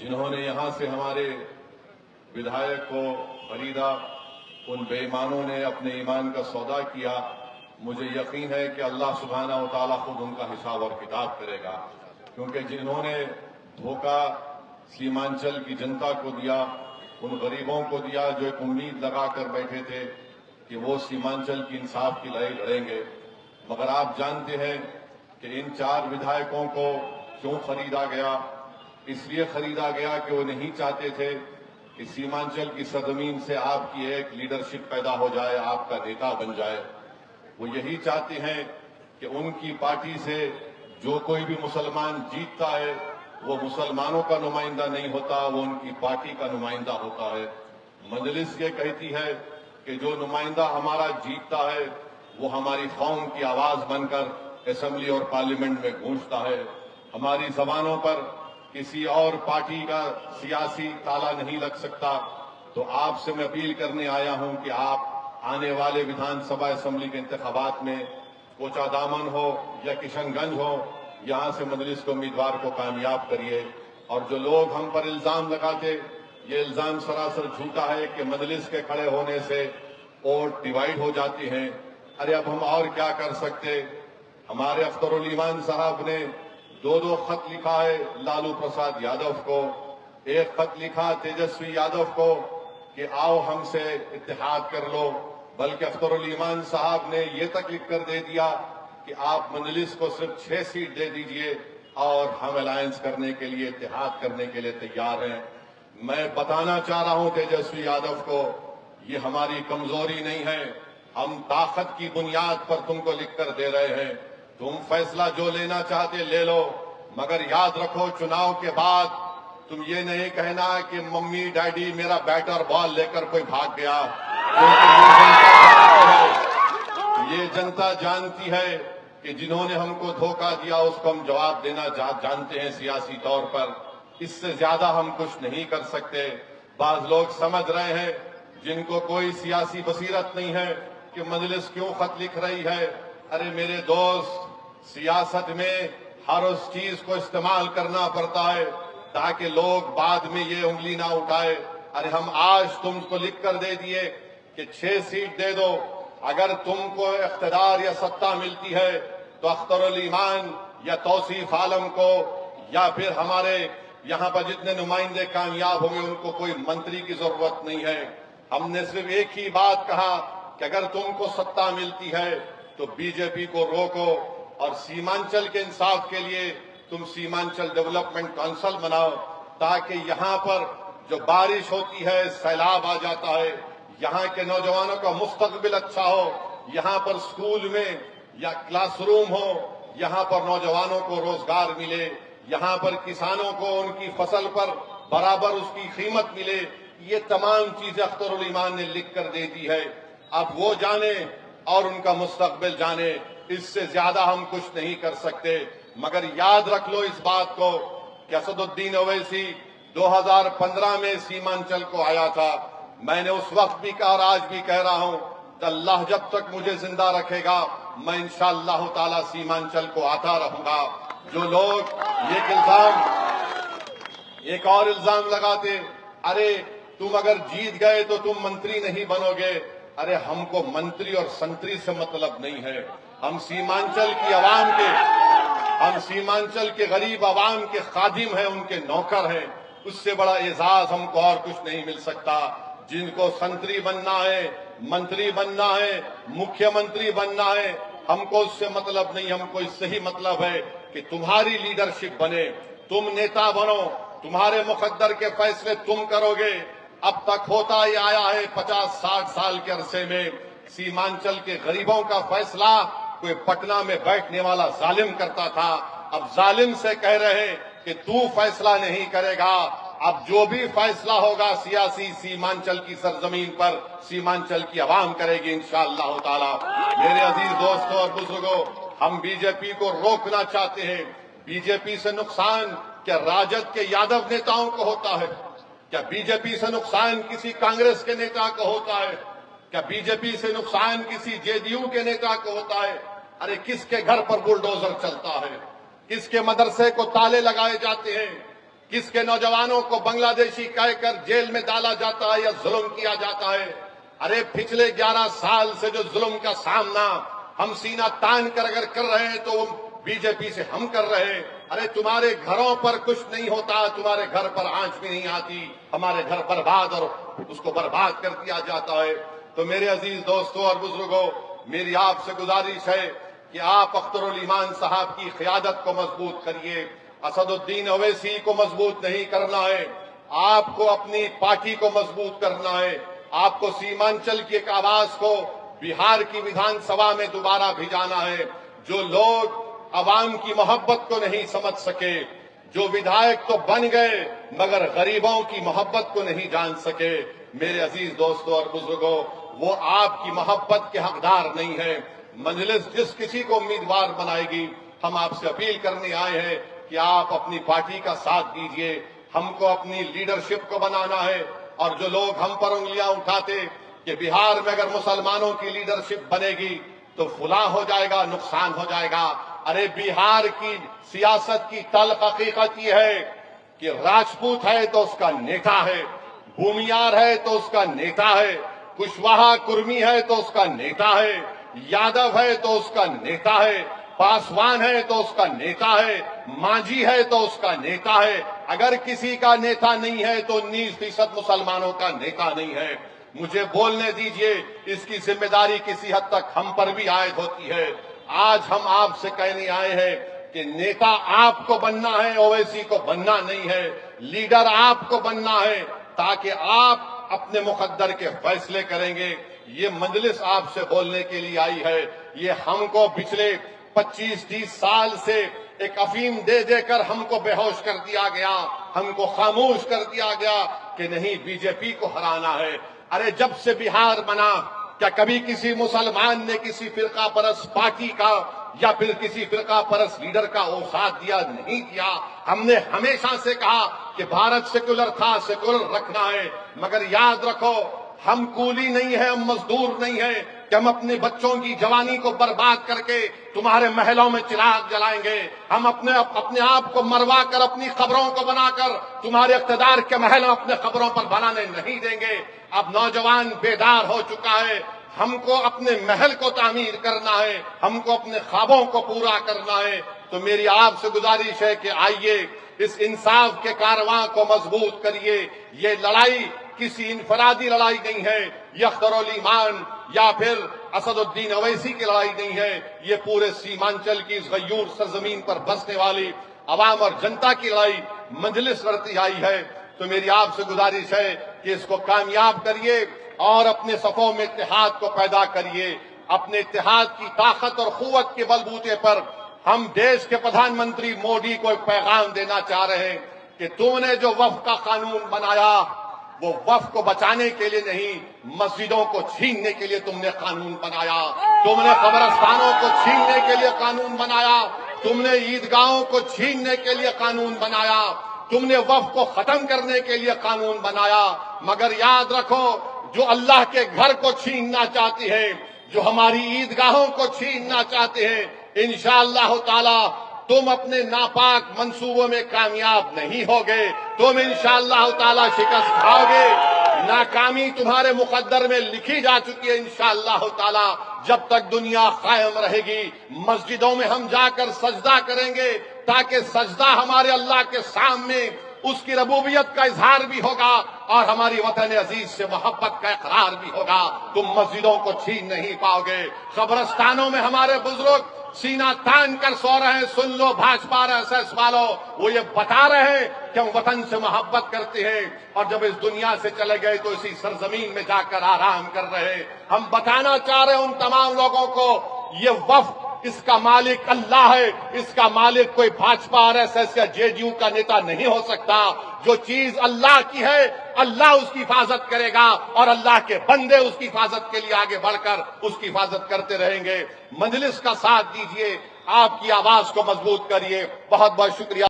जिन्होंने यहाँ से हमारे विधायक को खरीदा, उन बेईमानों ने अपने ईमान का सौदा किया। मुझे यकीन है कि अल्लाह सुब्हानहू व तआला खुद उनका हिसाब और किताब करेगा, क्योंकि जिन्होंने धोखा सीमांचल की जनता को दिया, उन गरीबों को दिया जो एक उम्मीद लगा कर बैठे थे कि वो सीमांचल की इंसाफ की लड़ाई लड़ेंगे। मगर आप जानते हैं कि इन 4 विधायकों को क्यों खरीदा गया? इसलिए खरीदा गया कि वो नहीं चाहते थे कि सीमांचल की सरजमीन से आपकी एक लीडरशिप पैदा हो जाए, आपका नेता बन जाए। वो यही चाहते हैं कि उनकी पार्टी से जो कोई भी मुसलमान जीतता है वो मुसलमानों का नुमाइंदा नहीं होता, वो उनकी पार्टी का नुमाइंदा होता है। मजलिस ये कहती है कि जो नुमाइंदा हमारा जीतता है वो हमारी कौम की आवाज बनकर असेंबली और पार्लियामेंट में गूंजता है। हमारी जबानों पर किसी और पार्टी का सियासी ताला नहीं लग सकता। तो आपसे मैं अपील करने आया हूं कि आप आने वाले विधानसभा असेंबली के इंतखाबात में कोचा दामन हो या किशनगंज हो, यहां से मजलिस के उम्मीदवार को कामयाब करिए। और जो लोग हम पर इल्जाम लगाते, ये इल्जाम सरासर झूठा है कि मजलिस के खड़े होने से वोट डिवाइड हो जाती हैं। अरे अब हम और क्या कर सकते? हमारे अख्तरुल ईमान साहब ने 2 खत लिखा है लालू प्रसाद यादव को। एक खत लिखा तेजस्वी यादव को कि आओ हमसे इत्तेहाद कर लो, बल्कि अख्तरुल ईमान साहब ने ये तक लिख कर दे दिया कि आप मजलिस को सिर्फ 6 सीट दे दीजिए और हम अलायंस करने के लिए, इत्तेहाद करने के लिए तैयार हैं। मैं बताना चाह रहा हूं तेजस्वी यादव को, ये हमारी कमजोरी नहीं है, हम ताकत की बुनियाद पर तुमको लिखकर दे रहे हैं। तुम फैसला जो लेना चाहते ले लो, मगर याद रखो चुनाव के बाद तुम ये नहीं कहना कि मम्मी डैडी मेरा बैट और बॉल लेकर कोई भाग गया। ये जनता जानती है कि जिन्होंने हमको धोखा दिया उसको हम जवाब देना जानते हैं सियासी तौर पर। इससे ज्यादा हम कुछ नहीं कर सकते। बाज लोग समझ रहे हैं जिनको कोई सियासी बसीरत नहीं है कि मजलिस क्यों खत लिख रही है। अरे मेरे दोस्त, सियासत में हर उस चीज को इस्तेमाल करना पड़ता है ताकि लोग बाद में ये उंगली ना उठाए। अरे हम आज तुमको लिख कर दे दिए कि 6 सीट दे दो, अगर तुमको इख्तिदार या सत्ता मिलती है तो अख्तरुल ईमान या तौसीफ आलम को या फिर हमारे यहाँ पर जितने नुमाइंदे कामयाब होंगे उनको कोई मंत्री की जरूरत नहीं है। हमने सिर्फ एक ही बात कहा कि अगर तुमको सत्ता मिलती है तो बीजेपी को रोको और सीमांचल के इंसाफ के लिए तुम सीमांचल डेवलपमेंट काउंसिल बनाओ, ताकि यहाँ पर जो बारिश होती है, सैलाब आ जाता है, यहाँ के नौजवानों का मुस्तकबिल अच्छा हो, यहाँ पर स्कूल में या क्लासरूम हो, यहाँ पर नौजवानों को रोजगार मिले, यहाँ पर किसानों को उनकी फसल पर बराबर उसकी कीमत मिले। ये तमाम चीजें अख्तरुल ईमान ने लिख कर दे दी है। अब वो जाने और उनका मुस्तकबिल जाने, इससे ज्यादा हम कुछ नहीं कर सकते। मगर याद रख लो इस बात को कि असदुद्दीन ओवैसी 2015 में सीमांचल को आया था। मैंने उस वक्त भी कहा और आज भी कह रहा हूं कि अल्लाह जब तक मुझे जिंदा रखेगा मैं इंशाअल्लाह ताला सीमांचल को आता रहूंगा। जो लोग एक और इल्जाम लगाते, अरे तुम अगर जीत गए तो तुम मंत्री नहीं बनोगे। अरे हमको मंत्री और संतरी से मतलब नहीं है। हम सीमांचल के गरीब आवाम के खादिम हैं, उनके नौकर हैं। उससे बड़ा एजाज हमको और कुछ नहीं मिल सकता। जिनको संतरी बनना है, मंत्री बनना है, मुख्यमंत्री बनना है, हमको उससे मतलब नहीं। हमको इससे ही मतलब है कि तुम्हारी लीडरशिप बने, तुम नेता बनो, तुम्हारे मुकद्दर के फैसले तुम करोगे। अब तक होता ही आया है 50-60 साल के अरसे में, सीमांचल के गरीबों का फैसला कोई पटना में बैठने वाला जालिम करता था। अब जालिम से कह रहे हैं कि तू फैसला नहीं करेगा। अब जो भी फैसला होगा सियासी सीमांचल की सरजमीन पर सीमांचल की आवाम करेगी इंशाअल्लाह ताला। मेरे अजीज दोस्तों और बुजुर्गों, हम बीजेपी को रोकना चाहते हैं। बीजेपी से नुकसान क्या राजद के यादव नेताओं को होता है? क्या बीजेपी से नुकसान किसी कांग्रेस के नेता को होता है? क्या बीजेपी से नुकसान किसी जेडीयू के नेता को होता है? अरे किसके घर पर बुलडोजर चलता है? किसके मदरसे को ताले लगाए जाते हैं? کس کے نوجوانوں کو بنگلہ دیشی کہہ کر جیل میں ڈالا جاتا ہے یا ظلم کیا جاتا ہے؟ ارے پچھلے 11 سال سے جو ظلم کا سامنا ہم سینہ تان کر اگر کر رہے ہیں تو وہ بی جے پی سے ہم کر رہے ہیں۔ ارے تمہارے گھروں پر کچھ نہیں ہوتا، تمہارے گھر پر آنچ بھی نہیں آتی، ہمارے گھر برباد اور اس کو برباد کر دیا جاتا ہے۔ تو میرے عزیز دوستوں اور بزرگوں، میری آپ سے گزارش ہے کہ آپ اختر الایمان صاحب کی قیادت کو مضبوط کریے۔ اسد الدین اویسی کو مضبوط نہیں کرنا ہے، آپ کو اپنی پارٹی کو مضبوط کرنا ہے۔ آپ کو سیمانچل کی ایک آواز کو بہار کی ویدھان سبھا میں دوبارہ بھیجانا ہے۔ جو لوگ عوام کی محبت کو نہیں سمجھ سکے، جو ودھائک تو بن گئے مگر غریبوں کی محبت کو نہیں جان سکے، میرے عزیز دوستوں اور بزرگوں، وہ آپ کی محبت کے حقدار نہیں ہے۔ مجلس جس کسی کو امیدوار بنائے گی، ہم آپ سے اپیل کرنے آئے ہیں کہ آپ اپنی پارٹی کا ساتھ دیجئے۔ ہم کو اپنی لیڈرشپ کو بنانا ہے، اور جو لوگ ہم پر انگلیاں اٹھاتے کہ بہار میں اگر مسلمانوں کی لیڈرشپ بنے گی تو فلاں ہو جائے گا، نقصان ہو جائے گا۔ ارے بہار کی سیاست کی تلخ حقیقت یہ ہے کہ راجپوت ہے تو اس کا نیتا ہے، بھومیار ہے تو اس کا نیتا ہے، کشواہا کرمی ہے تو اس کا نیتا ہے، یادو ہے تو اس کا نیتا ہے، پاسوان ہے تو اس کا نیتا ہے، مانجھی ہے تو اس کا نیتا ہے۔ اگر کسی کا نیتا نہیں ہے تو 19% مسلمانوں کا نیتا نہیں ہے۔ مجھے بولنے دیجئے، اس کی ذمہ داری کسی حد تک ہم پر بھی عائد ہوتی ہے۔ آج ہم آپ سے کہنے آئے ہیں کہ نیتا آپ کو بننا ہے، اویسی کو بننا نہیں ہے۔ لیڈر آپ کو بننا ہے تاکہ آپ اپنے مقدر کے فیصلے کریں گے۔ یہ مجلس آپ سے بولنے کے لیے آئی ہے۔ یہ ہم کو پچھلے 25-30 سال سے ایک افیم دے دے کر ہم کو بے ہوش کر دیا گیا، ہم کو خاموش کر دیا گیا کہ نہیں، بی جے پی کو ہرانا ہے۔ ارے جب سے بہار بنا، کیا کبھی کسی مسلمان نے کسی فرقہ پرست پارٹی کا یا پھر کسی فرقہ پرست لیڈر کا وہ ساتھ دیا؟ نہیں دیا۔ ہم نے ہمیشہ سے کہا کہ بھارت سیکولر تھا، سیکولر رکھنا ہے، مگر یاد رکھو ہم کولی نہیں ہیں، ہم مزدور نہیں ہیں کہ ہم اپنے بچوں کی جوانی کو برباد کر کے تمہارے محلوں میں چراغ جلائیں گے۔ ہم اپنے آپ کو مروا کر، اپنی قبروں کو بنا کر تمہارے اقتدار کے محل اپنے قبروں پر بنانے نہیں دیں گے۔ اب نوجوان بیدار ہو چکا ہے، ہم کو اپنے محل کو تعمیر کرنا ہے، ہم کو اپنے خوابوں کو پورا کرنا ہے۔ تو میری آپ سے گزارش ہے کہ آئیے اس انصاف کے کارواں کو مضبوط کریے۔ یہ لڑائی کسی انفرادی لڑائی نہیں ہے، یہ اختر الایمان یا پھر اسد الدین اویسی کی لڑائی نہیں ہے، یہ پورے سیمانچل کی اس غیور سرزمین پر بسنے والی عوام اور جنتا کی لڑائی مجلس لڑتی آئی ہے۔ تو میری آپ سے گزارش ہے کہ اس کو کامیاب کریے اور اپنے صفوں میں اتحاد کو پیدا کریے۔ اپنے اتحاد کی طاقت اور قوت کے بلبوتے پر ہم دیش کے پردھان منتری مودی کو ایک پیغام دینا چاہ رہے ہیں کہ تم نے جو وقف کا قانون بنایا، وہ وقف کو بچانے کے لیے نہیں، مسجدوں کو چھیننے کے لیے تم نے قانون بنایا۔ تم نے قبرستانوں کو چھیننے کے لیے قانون بنایا، تم نے عیدگاہوں کو چھیننے کے لیے قانون بنایا، تم نے وقف کو ختم کرنے کے لیے قانون بنایا۔ مگر یاد رکھو، جو اللہ کے گھر کو چھیننا چاہتی ہے، جو ہماری عیدگاہوں کو چھیننا چاہتے ہیں، انشاءاللہ تعالی تم اپنے ناپاک منصوبوں میں کامیاب نہیں ہوگے، تم انشاءاللہ تعالی شکست کھاؤ گے۔ ناکامی تمہارے مقدر میں لکھی جا چکی ہے انشاءاللہ تعالی۔ جب تک دنیا قائم رہے گی، مسجدوں میں ہم جا کر سجدہ کریں گے تاکہ سجدہ ہمارے اللہ کے سامنے اس کی ربوبیت کا اظہار بھی ہوگا اور ہماری وطن عزیز سے محبت کا اقرار بھی ہوگا۔ تم مسجدوں کو چھین نہیں پاؤ گے۔ قبرستانوں میں ہمارے بزرگ سینہ تان کر سو رہے ہیں، سن لو بھاجپا RSS والو، وہ یہ بتا رہے ہیں کہ ہم وطن سے محبت کرتے ہیں، اور جب اس دنیا سے چلے گئے تو اسی سرزمین میں جا کر آرام کر رہے ہیں۔ ہم بتانا چاہ رہے ہیں ان تمام لوگوں کو، یہ وقف اس کا مالک اللہ ہے، اس کا مالک کوئی بھاجپا RSS یا JDU کا نیتا نہیں ہو سکتا۔ جو چیز اللہ کی ہے، اللہ اس کی حفاظت کرے گا، اور اللہ کے بندے اس کی حفاظت کے لیے آگے بڑھ کر اس کی حفاظت کرتے رہیں گے۔ مجلس کا ساتھ دیجئے، آپ کی آواز کو مضبوط کریے۔ بہت بہت شکریہ۔